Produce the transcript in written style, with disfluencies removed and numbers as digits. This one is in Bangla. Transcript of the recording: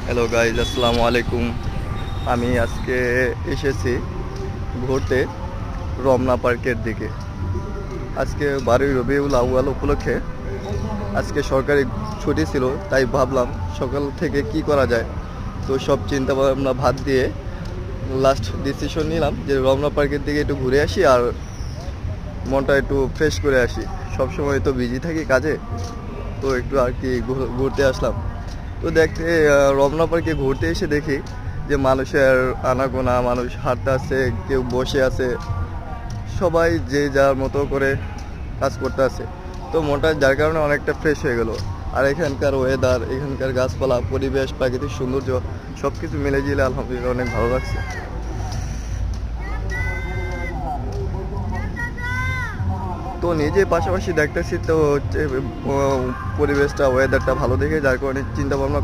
হ্যালো গাইজ, আসসালামু আলাইকুম। আমি আজকে এসেছি ঘুরতে রমনা পার্কের দিকে। আজকে 12ই রবিউল আউয়াল উপলক্ষে আজকে সরকারি ছুটি ছিল, তাই ভাবলাম সকাল থেকে কি করা যায়। তো সব চিন্তা ভাবনা বাদ দিয়ে লাস্ট ডিসিশন নিলাম যে রমনা পার্কের দিকে একটু ঘুরে আসি আর মনটা একটু ফ্রেশ করে আসি। সব সময় তো বিজি থাকি কাজে, তো একটু আর কি ঘুরতে আসলাম। তো দেখতে রমনা পার্কে ঘুরতে এসে দেখি যে মানুষের আনাগোনা, মানুষ হাঁটতে আছে, কেউ বসে আছে, সবাই যে যার মতো করে কাজ করতে আছে। তো মনটা যার কারণে অনেকটা ফ্রেশ হয়ে গেল। আর এখানকার ওয়েদার, এখানকার গাছপালা, পরিবেশ, প্রাকৃতিক সৌন্দর্য সব কিছু মিলে জিলে আলহামদুলিল্লাহ অনেক ভালো লাগছে। তো নিজে পাশাপাশি দেখতেছি, তো হচ্ছে পরিবেশটা, ওয়েদারটা ভালো দেখে যার কারণে চিন্তা ভাবনা